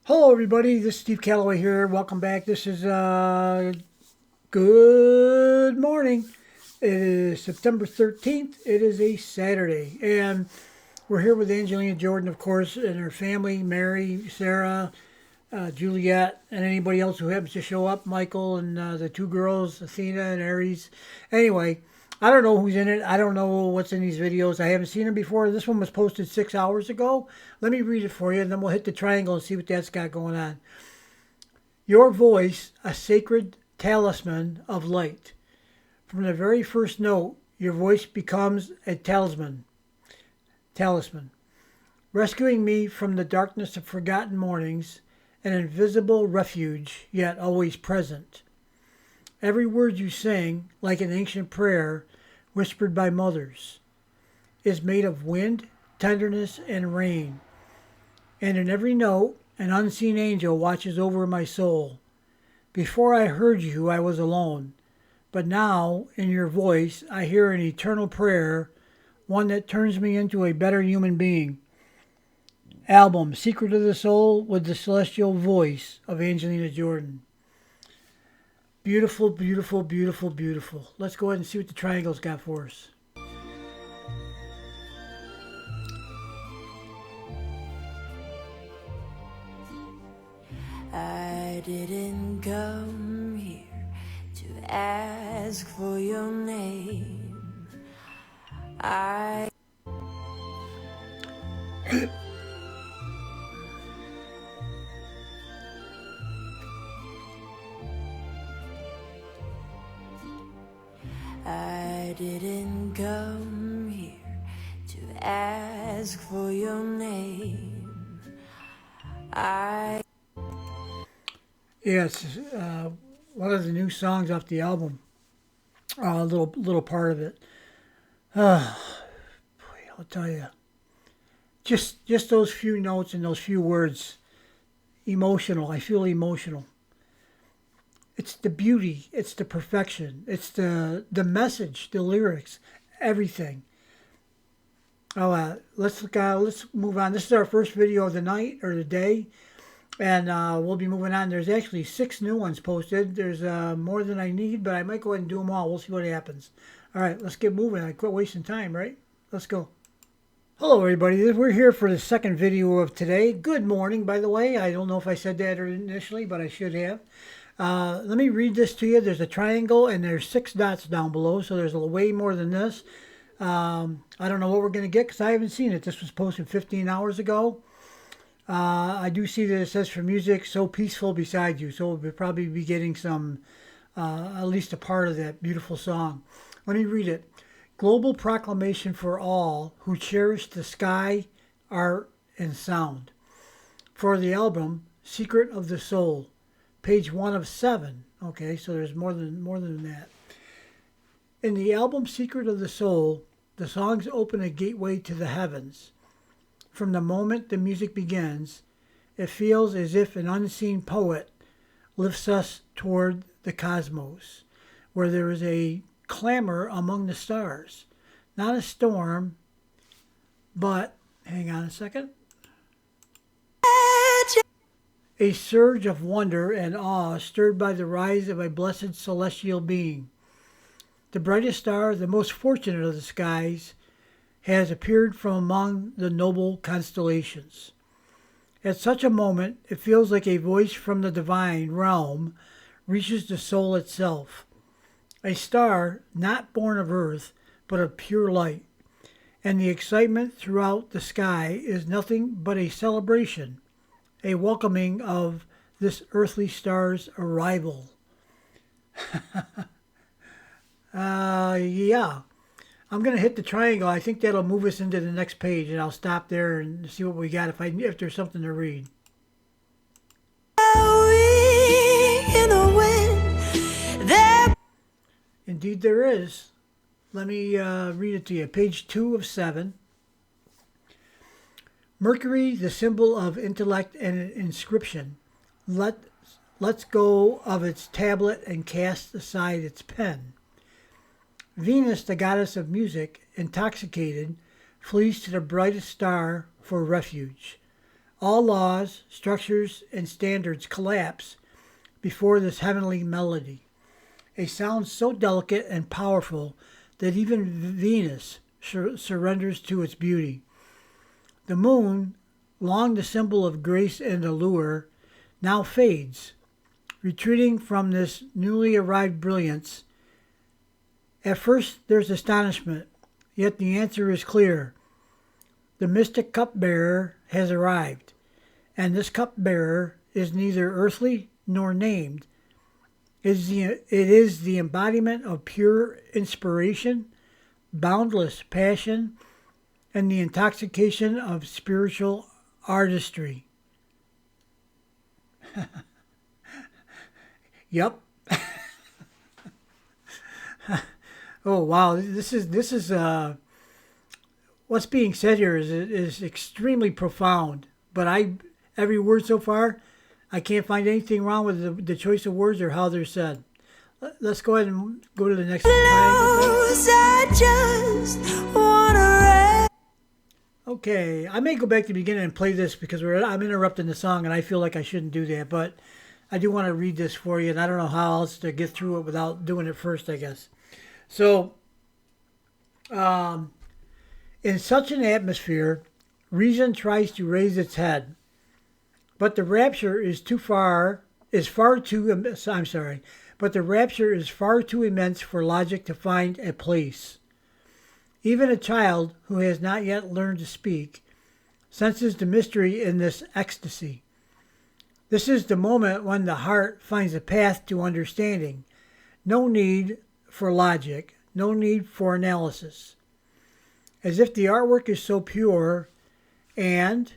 Hello, everybody. This is Steve Calloway here. Welcome back. This is good morning. It is September 13th. It is a Saturday, and we're here with Angelina Jordan, of course, and her family, Mary, Sarah, Juliet, and anybody else who happens to show up, Michael, and the two girls, Athena and Aries. Anyway, I don't know who's in it. I don't know what's in these videos. I haven't seen them before. This one was posted 6 hours ago. Let me read it for you, and then we'll hit the triangle and see what that's got going on. Your voice, a sacred talisman of light. From the very first note, your voice becomes a talisman, rescuing me from the darkness of forgotten mornings, an invisible refuge, yet always present. Every word you sing, like an ancient prayer whispered by mothers, is made of wind, tenderness, and rain. And in every note, an unseen angel watches over my soul. Before I heard you, I was alone. But now, in your voice, I hear an eternal prayer, one that turns me into a better human being. Album, Secret of the Soul, with the celestial voice of Angelina Jordan. Beautiful, beautiful, beautiful, beautiful. Let's go ahead and see what the triangle's got for us. I didn't come here to ask for your name. I didn't come here to ask for your name. Yeah, it's one of the new songs off the album. A little part of it. Boy, I'll tell you. Just those few notes and those few words. Emotional. I feel emotional. It's the beauty. It's the perfection. It's the message, the lyrics, everything. Oh, let's move on. This is our first video of the night or the day, and we'll be moving on. There's actually 6 new ones posted. There's more than I need, but I might go ahead and do them all. We'll see what happens. All right, let's get moving. I quit wasting time, right? Let's go. Hello, everybody. We're here for the second video of today. Good morning, by the way. I don't know if I said that initially, but I should have. Let me read this to you. There's a triangle, and there's 6 dots down below, so there's way more than this. I don't know what we're going to get because I haven't seen it. This was posted 15 hours ago. I do see that it says for music, so peaceful beside you. So we'll probably be getting some, at least a part of that beautiful song. Let me read it. Global proclamation for all who cherish the sky, art, and sound. For the album, Secret of the Soul, page 1 of 7. Okay, so there's more than that. In the album Secret of the Soul, the songs open a gateway to the heavens. From the moment the music begins, it feels as if an unseen poet lifts us toward the cosmos, where there is a clamor among the stars. Not a storm, but, hang on a second, a surge of wonder and awe stirred by the rise of a blessed celestial being. The brightest star, the most fortunate of the skies, has appeared from among the noble constellations. At such a moment, it feels like a voice from the divine realm reaches the soul itself. A star not born of earth, but of pure light. And the excitement throughout the sky is nothing but a celebration, a welcoming of this earthly star's arrival. Yeah. I'm going to hit the triangle. I think that'll move us into the next page, and I'll stop there and see what we got if there's something to read. Indeed there is. Let me read it to you. Page 2 of 7. Mercury, the symbol of intellect and inscription, lets go of its tablet and casts aside its pen. Venus, the goddess of music, intoxicated, flees to the brightest star for refuge. All laws, structures, and standards collapse before this heavenly melody. A sound so delicate and powerful that even Venus surrenders to its beauty. The moon, long the symbol of grace and allure, now fades, retreating from this newly arrived brilliance. At first there's astonishment, yet the answer is clear. The mystic cupbearer has arrived, and this cupbearer is neither earthly nor named. It is the embodiment of pure inspiration, boundless passion, and the intoxication of spiritual artistry. Yep. Oh wow, this is what's being said here is extremely profound. But every word so far, I can't find anything wrong with the choice of words or how they're said. Let's go ahead and go to the next triangle. Okay, I may go back to the beginning and play this because I'm interrupting the song and I feel like I shouldn't do that, but I do want to read this for you, and I don't know how else to get through it without doing it first, I guess. So, in such an atmosphere, reason tries to raise its head, but the rapture is far too immense for logic to find a place. Even a child who has not yet learned to speak senses the mystery in this ecstasy. This is the moment when the heart finds a path to understanding. No need for logic, no need for analysis. As if the artwork is so pure and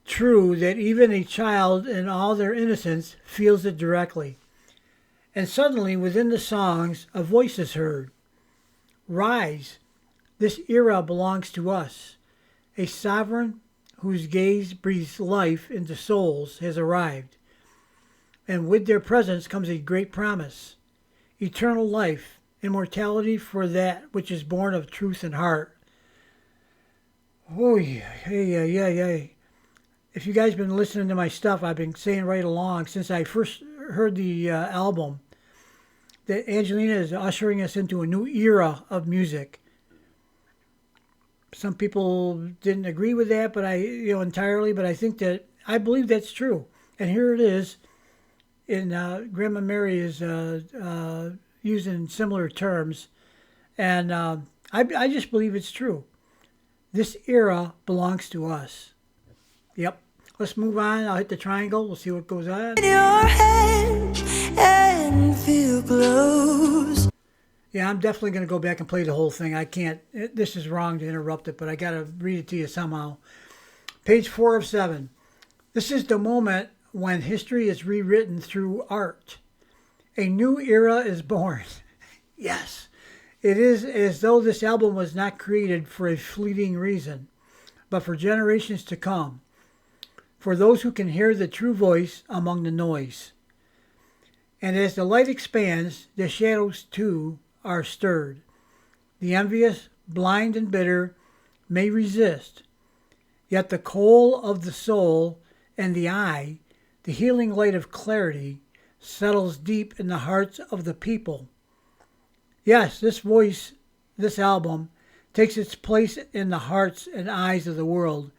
true that even a child in all their innocence feels it directly. And suddenly, within the songs, a voice is heard. Rise, this era belongs to us. A sovereign whose gaze breathes life into souls has arrived. And with their presence comes a great promise. Eternal life, immortality for that which is born of truth and heart. Oh, yeah. If you guys been listening to my stuff, I've been saying right along since I first heard the album that Angelina is ushering us into a new era of music. Some people didn't agree with that, but entirely. But I believe that's true. And here it is. And Grandma Mery is using similar terms, and I just believe it's true. This era belongs to us. Yep. Let's move on. I'll hit the triangle. We'll see what goes on. In your hand and feel close. Yeah, I'm definitely going to go back and play the whole thing. I can't. This is wrong to interrupt it, but I got to read it to you somehow. Page 4 of 7. This is the moment when history is rewritten through art. A new era is born. Yes. It is as though this album was not created for a fleeting reason, but for generations to come. For those who can hear the true voice among the noise. And as the light expands, the shadows too are stirred. The envious, blind, and bitter may resist, yet the coal of the soul and the eye, the healing light of clarity, settles deep in the hearts of the people. Yes, this voice, this album, takes its place in the hearts and eyes of the world,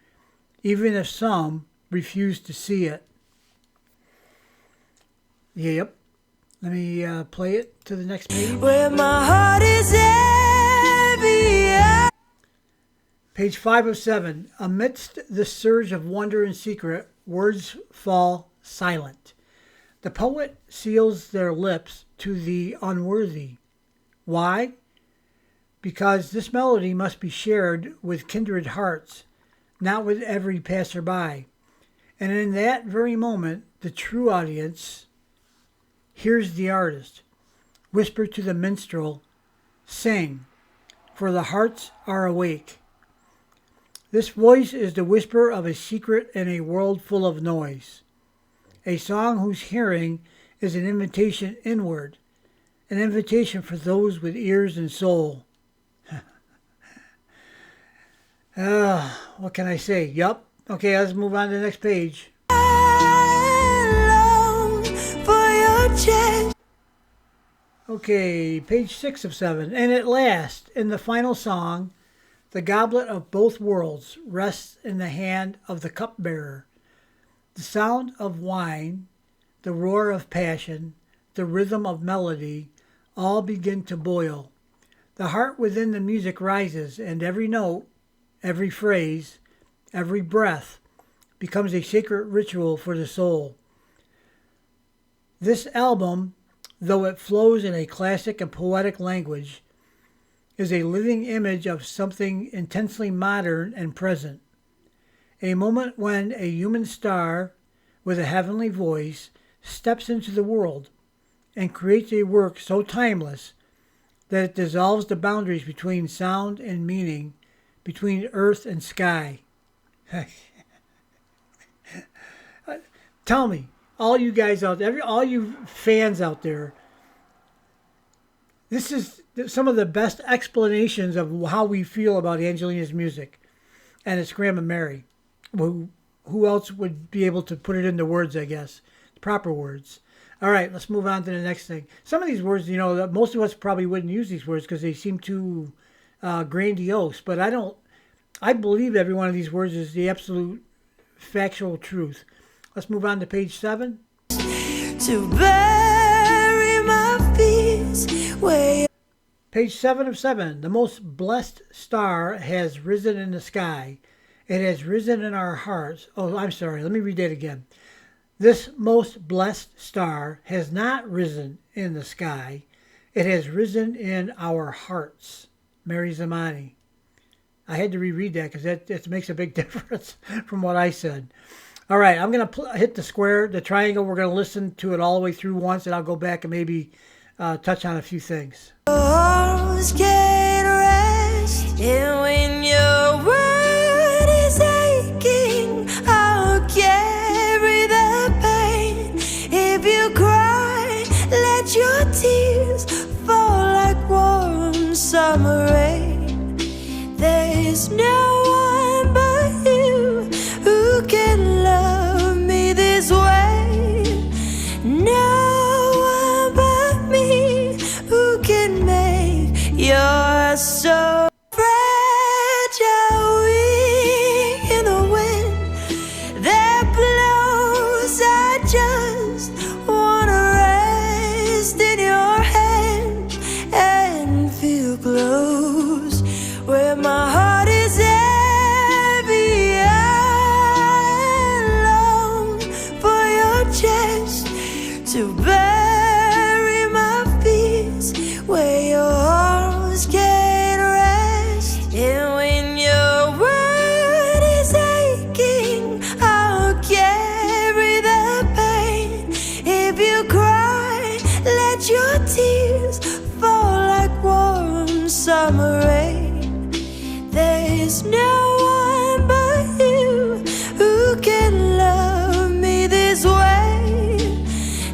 even if some refuse to see it. Yep. Let me play it to the next page. Where my heart is heavy. Page 5 of 7. Amidst the surge of wonder and secret, words fall silent. The poet seals their lips to the unworthy. Why? Because this melody must be shared with kindred hearts, not with every passerby. And in that very moment, the true audience hears the artist whisper to the minstrel, "Sing, for the hearts are awake." This voice is the whisper of a secret in a world full of noise. A song whose hearing is an invitation inward, an invitation for those with ears and soul. What can I say? Yup, Okay, let's move on to the next page. I long for your chest. Okay, page 6 of 7. And at last, in the final song, the goblet of both worlds rests in the hand of the cupbearer. The sound of wine, the roar of passion, the rhythm of melody, all begin to boil. The heart within the music rises, and every note, every phrase, every breath becomes a sacred ritual for the soul. This album, though it flows in a classic and poetic language, is a living image of something intensely modern and present. A moment when a human star with a heavenly voice steps into the world and creates a work so timeless that it dissolves the boundaries between sound and meaning, between earth and sky. Tell me, all you guys out there, all you fans out there, this is some of the best explanations of how we feel about Angelina's music. And it's Graham and Mery. Who else would be able to put it into words, I guess? Proper words. All right, let's move on to the next thing. Some of these words, most of us probably wouldn't use these words because they seem too grandiose. But I believe every one of these words is the absolute factual truth. Let's move on to page 7. To bury my fears where. Page 7 of 7. The most blessed star has risen in the sky. It has risen in our hearts. Oh, I'm sorry. Let me read that again. This most blessed star has not risen in the sky. It has risen in our hearts. Mery Zamani. I had to reread that because that makes a big difference from what I said. All right, I'm going to hit the square, the triangle. We're going to listen to it all the way through once, and I'll go back and maybe touch on a few things. Arms can rest, and when your word is aching, I'll carry the pain. If you cry, let your tears fall like warm summer rain. There's no one but you who can love me this way. No one but me who can make your soul fragile wing in the wind that blows. I just wanna rest in your hand and feel close where my heart is heavy. I long for your chest to bury my fears where your arms can rest. And when your word is aching, I'll carry the pain. If you cry, let your tears fall like warm summer rain. There's no one but you who can love me this way.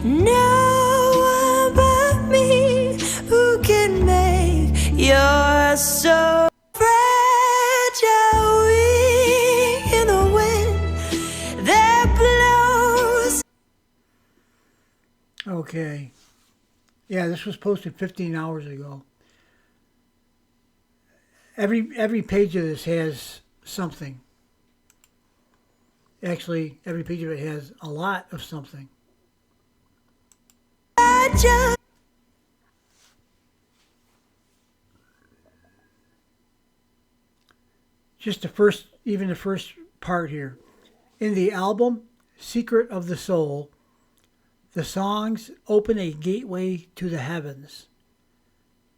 No one but me who can make your soul fragile wing in the wind that blows. Okay. Yeah, this was posted 15 hours ago. Every page of this has something. Actually, every page of it has a lot of something. I just Just even the first part here. In the album, Secret of the Soul, the songs open a gateway to the heavens.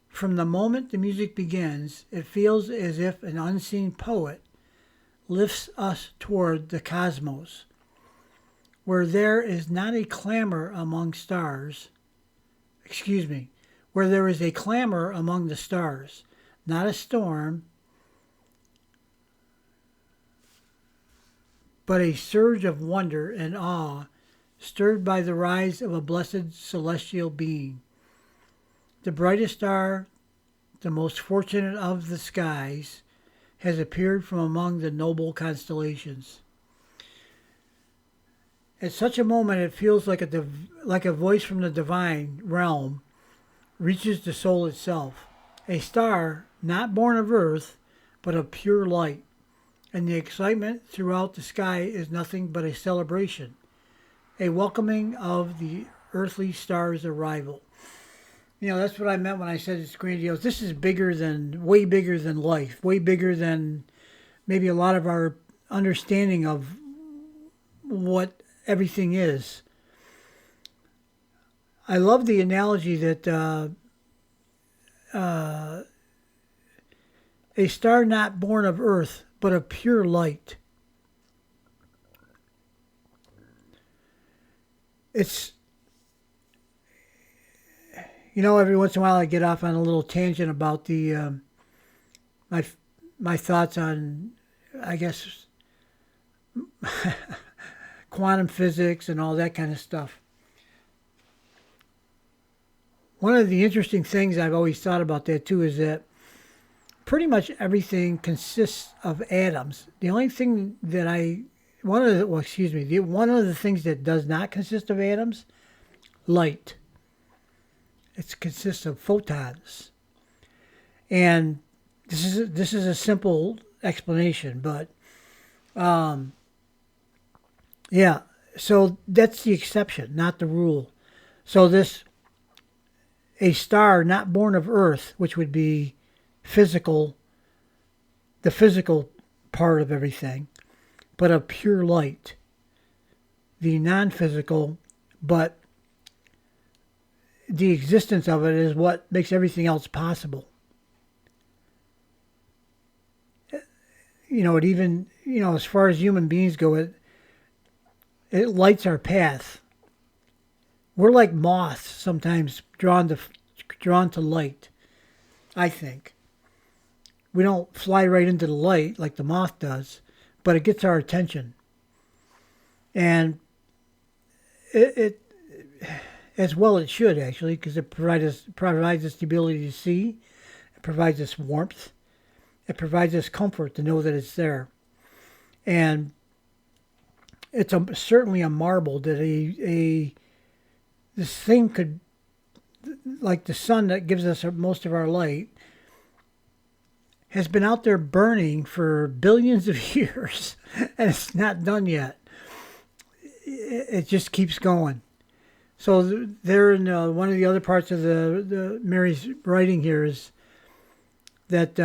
From the moment the music begins, it feels as if an unseen poet lifts us toward the cosmos, where there is not a clamor among stars. Where there is a clamor among the stars, not a storm, but a surge of wonder and awe stirred by the rise of a blessed celestial being. The brightest star, the most fortunate of the skies, has appeared from among the noble constellations. At such a moment, it feels like like a voice from the divine realm reaches the soul itself. A star not born of earth, but of pure light. And the excitement throughout the sky is nothing but a celebration, a welcoming of the earthly star's arrival. That's what I meant when I said it's grandiose. This is way bigger than life, way bigger than maybe a lot of our understanding of what everything is. I love the analogy that a star not born of earth, but of pure light. It's, every once in a while I get off on a little tangent about the my thoughts on, I guess, quantum physics and all that kind of stuff. One of the interesting things I've always thought about that too is that pretty much everything consists of atoms. The only thing that one of the things that does not consist of atoms, light. It consists of photons. And this is a simple explanation, but yeah, so that's the exception, not the rule. So a star not born of earth, which would be the physical part of everything, but of pure light, the non-physical, but the existence of it is what makes everything else possible. It even, as far as human beings go, it lights our path. We're like moths sometimes drawn to light, I think. We don't fly right into the light like the moth does, but it gets our attention. And it as well it should, actually, because it provides us the ability to see. It provides us warmth. It provides us comfort to know that it's there. And it's certainly a marvel that this thing could, like the sun that gives us most of our light, has been out there burning for billions of years, and it's not done yet. It just keeps going. So there, in one of the other parts of the Mary's writing here is that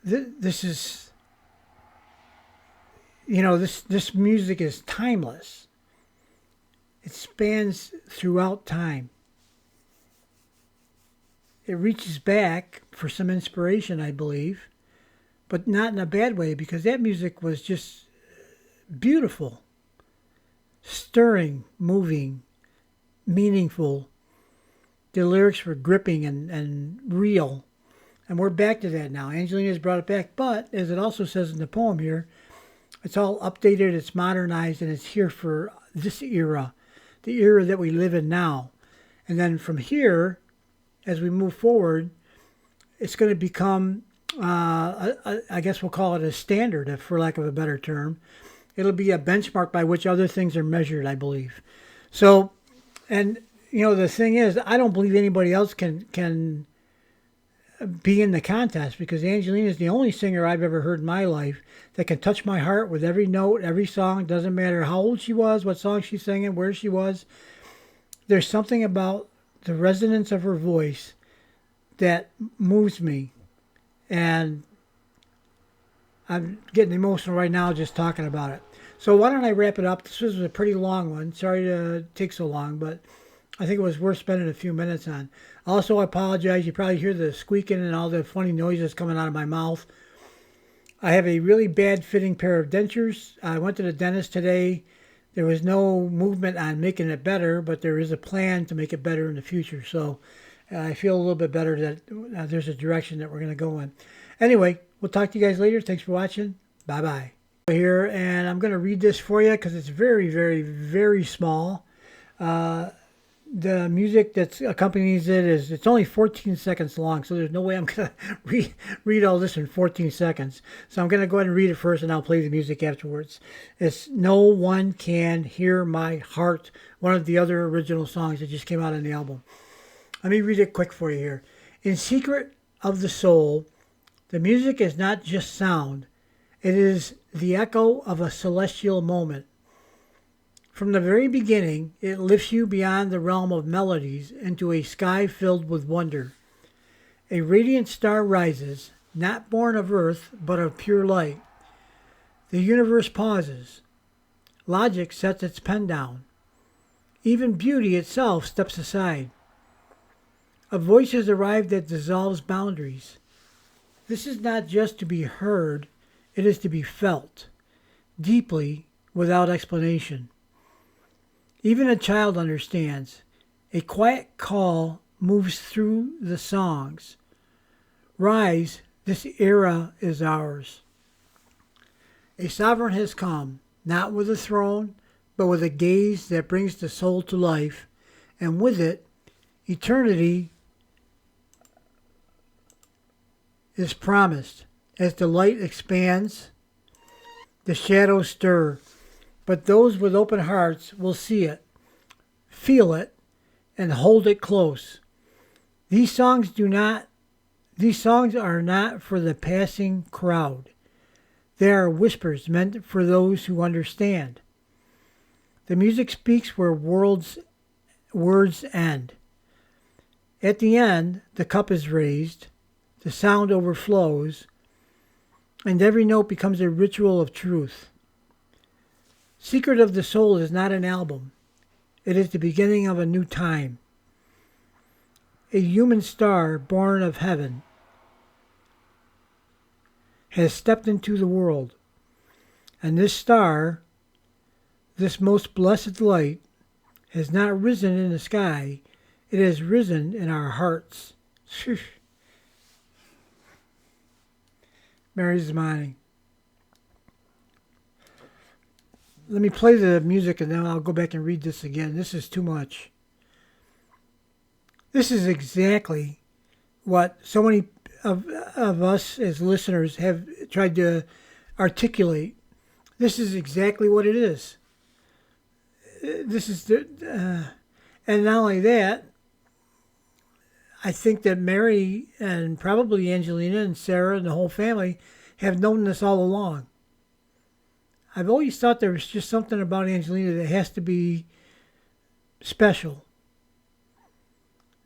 this is, this music is timeless. It spans throughout time. It reaches back for some inspiration, I believe, but not in a bad way, because that music was just beautiful, stirring, moving, meaningful. The lyrics were gripping and real. And we're back to that now. Angelina's brought it back, but as it also says in the poem here, it's all updated, it's modernized, and it's here for this era, the era that we live in now. And then from here, as we move forward, it's going to become, I guess we'll call it a standard, if for lack of a better term. It'll be a benchmark by which other things are measured, I believe. So, and, the thing is, I don't believe anybody else can be in the contest, because Angelina is the only singer I've ever heard in my life that can touch my heart with every note, every song. Doesn't matter how old she was, what song she's singing, where she was. There's something about the resonance of her voice that moves me. And I'm getting emotional right now just talking about it. So why don't I wrap it up? This was a pretty long one. Sorry to take so long, but I think it was worth spending a few minutes on. Also, I apologize. You probably hear the squeaking and all the funny noises coming out of my mouth. I have a really bad fitting pair of dentures. I went to the dentist today. There was no movement on making it better, but there is a plan to make it better in the future. So I feel a little bit better that there's a direction that we're going to go in. Anyway, we'll talk to you guys later. Thanks for watching. Bye-bye. Here, and I'm going to read this for you because it's very, very, very small. the music that accompanies it it's only 14 seconds long, so there's no way I'm going to read all this in 14 seconds. So I'm going to go ahead and read it first, and I'll play the music afterwards. It's No One Can Hear My Heart, one of the other original songs that just came out on the album. Let me read it quick for you here. In Secret of the Soul, the music is not just sound. It is the echo of a celestial moment. From the very beginning, it lifts you beyond the realm of melodies into a sky filled with wonder. A radiant star rises, not born of earth, but of pure light. The universe pauses. Logic sets its pen down. Even beauty itself steps aside. A voice has arrived that dissolves boundaries. This is not just to be heard, it is to be felt, deeply, without explanation. Even a child understands. A quiet call moves through the songs. Rise, this era is ours. A sovereign has come, not with a throne, but with a gaze that brings the soul to life, and with it, eternity is promised. As the light expands, the shadows stir, but those with open hearts will see it, feel it, and hold it close. These songs are not for the passing crowd. They are whispers meant for those who understand. The music speaks where words end. At the end, the cup is raised, the sound overflows, and every note becomes a ritual of truth. Secret of the Soul is not an album. It is the beginning of a new time. A human star born of heaven has stepped into the world, and this star, this most blessed light, has not risen in the sky, it has risen in our hearts. Mery's mining. Let me play the music and then I'll go back and read this again. This is too much. This is exactly what so many of us as listeners have tried to articulate. This is exactly what it is. This is and not only that, I think that Mery and probably Angelina and Sarah and the whole family have known this all along. I've always thought there was just something about Angelina that has to be special.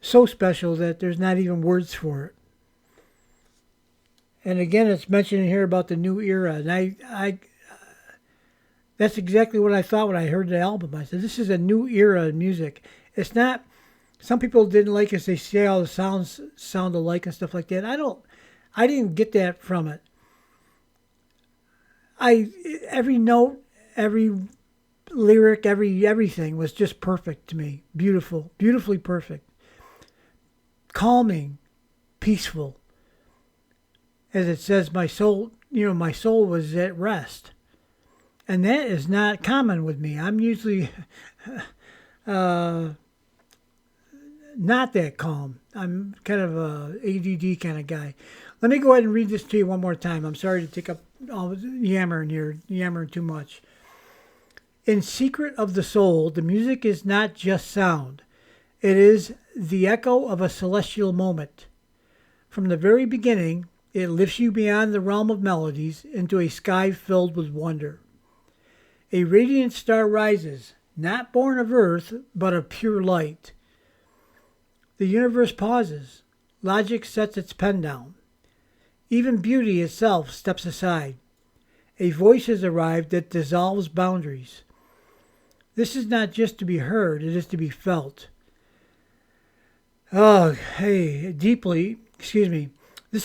So special that there's not even words for it. And again, it's mentioned here about the new era. And I that's exactly what I thought when I heard the album. I said, this is a new era in music. It's not... Some people didn't like it. They say all the sounds sound alike and stuff like that. I didn't get that from it. Every note, every lyric, everything was just perfect to me. Beautiful, beautifully perfect. Calming, peaceful. As it says, my soul was at rest. And that is not common with me. I'm usually not that calm. I'm kind of a ADD kind of guy. Let me go ahead and read this to you one more time. I'm sorry to take up all the yammering here, yammering too much. In Secret of the Soul, the music is not just sound. It is the echo of a celestial moment. From the very beginning, it lifts you beyond the realm of melodies into a sky filled with wonder. A radiant star rises, not born of earth, but of pure light. The universe pauses. Logic sets its pen down. Even beauty itself steps aside. A voice has arrived that dissolves boundaries. This is not just to be heard, it is to be felt. This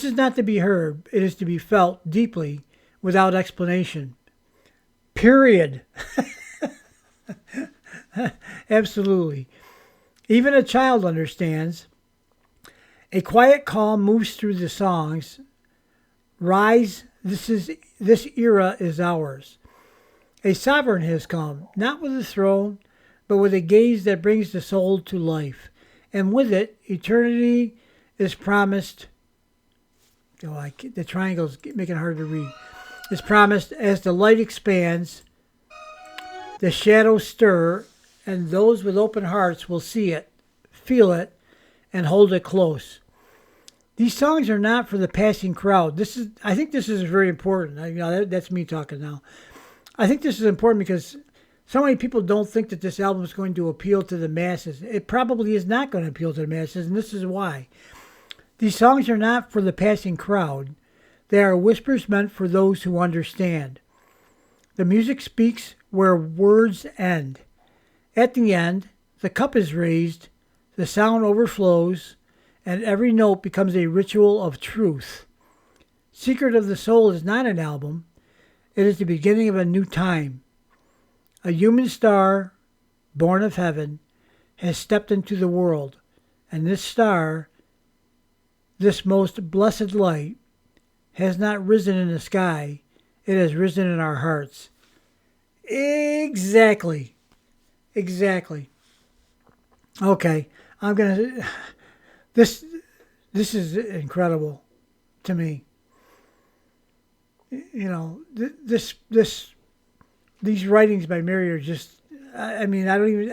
is not to be heard, it is to be felt deeply, without explanation. Period. Absolutely. Even a child understands. A quiet calm moves through the songs. Rise, this era is ours. A sovereign has come, not with a throne, but with a gaze that brings the soul to life. And with it, eternity is promised. The triangle's making it hard to read. Is promised as the light expands, the shadows stir, and those with open hearts will see it, feel it, and hold it close. These songs are not for the passing crowd. I think this is very important. That's me talking now. I think this is important because so many people don't think that this album is going to appeal to the masses. It probably is not going to appeal to the masses, and this is why. These songs are not for the passing crowd. They are whispers meant for those who understand. The music speaks where words end. At the end, the cup is raised, the sound overflows, and every note becomes a ritual of truth. Secret of the Soul is not an album. It is the beginning of a new time. A human star, born of heaven, has stepped into the world, and this star, this most blessed light, has not risen in the sky, it has risen in our hearts. Exactly. Okay, I'm gonna. This is incredible to me. These writings by Mery are just. I don't even.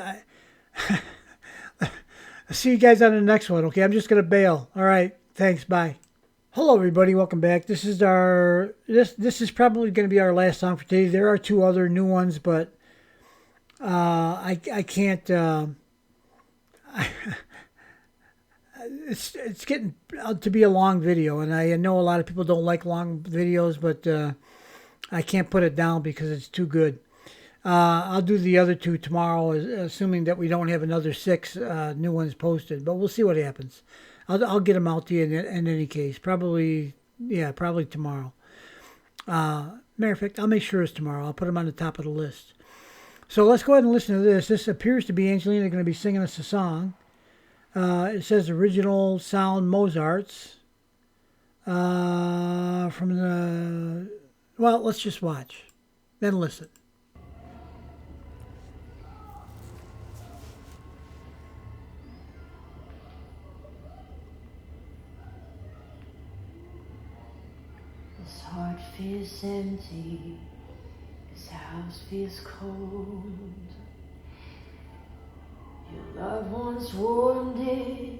I'll see you guys on the next one. Okay, I'm just gonna bail. All right, thanks. Bye. Hello, everybody. Welcome back. This is probably going to be our last song for today. There are two other new ones, but I can't. It's getting to be a long video, and I know a lot of people don't like long videos, but I can't put it down because it's too good. I'll do the other two tomorrow, assuming that we don't have another 6 new ones posted, but we'll see what happens. I'll get them out to you in any case. Probably tomorrow. Matter of fact, I'll make sure it's tomorrow. I'll put them on the top of the list. So let's go ahead and listen to this. This appears to be Angelina going to be singing us a song. It says original sound Mozart's. Well, let's just watch. Then listen. This heart feels empty. This house feels cold. Your loved ones warmed it.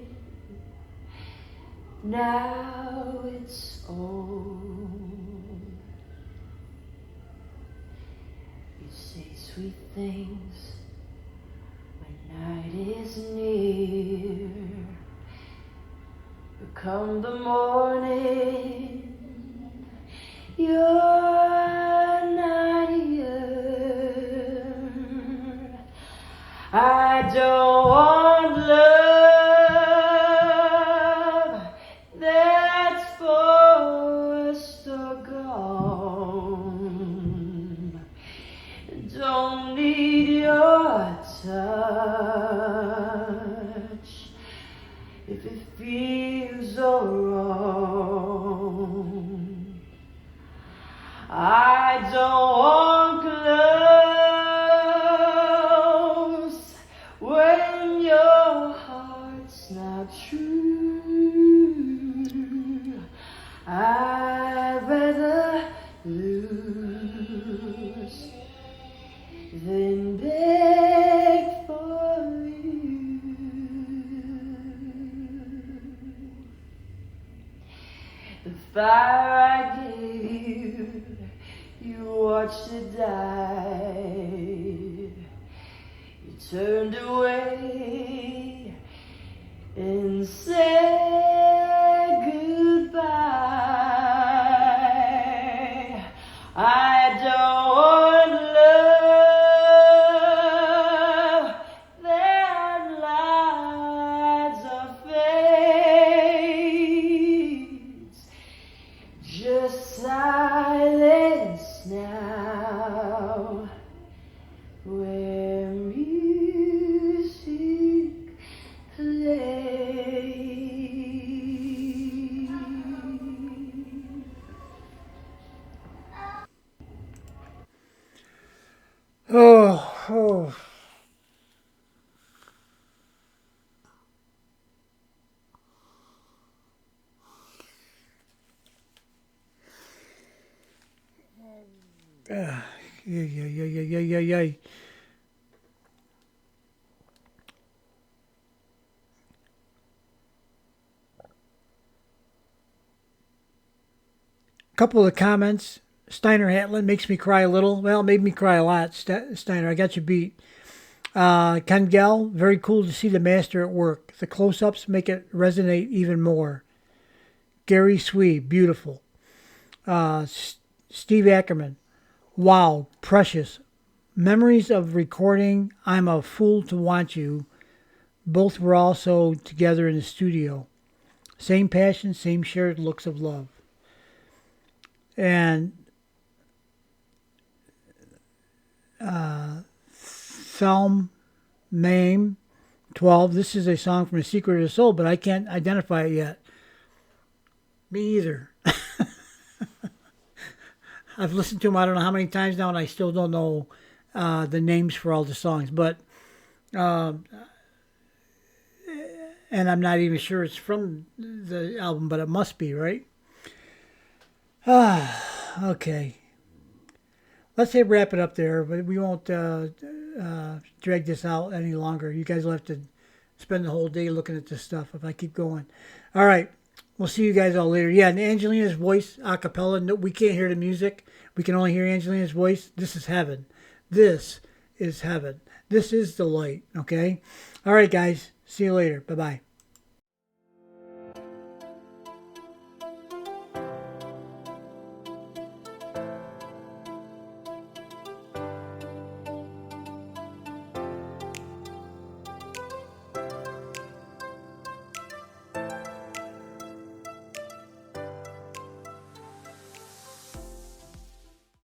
Now it's old. You say sweet things when night is near. But come the morning, you're not here. I don't want love that's forced or gone. Don't need your touch if it feels so wrong. I don't want close when your heart's not true. I'd rather lose than beg for you. The fire I gave you, you watched it die. You turned away and said goodbye. I don't want love that lights our fades. Just silence now, where music plays. Oh. Yeah, yeah, yeah, yeah, yeah, yeah, yeah. Couple of comments. Steiner Hatlin makes me cry a little. Well, it made me cry a lot. Steiner, I got you beat. Ken Gell, very cool to see the master at work. The close ups make it resonate even more. Gary Swee, beautiful. Steve Ackerman, wow, precious. Memories of recording I'm a Fool to Want You. Both were also together in the studio. Same passion, same shared looks of love. And Thelm Mame 12, this is a song from The Secret of the Soul, but I can't identify it yet. Me either. I've listened to them I don't know how many times now, and I still don't know the names for all the songs. But and I'm not even sure it's from the album, but it must be, right? Okay. Let's say wrap it up there, but we won't drag this out any longer. You guys will have to spend the whole day looking at this stuff if I keep going. All right. We'll see you guys all later. Yeah, and Angelina's voice, a cappella. No, we can't hear the music. We can only hear Angelina's voice. This is heaven. This is heaven. This is the light. Okay? All right, guys. See you later. Bye bye.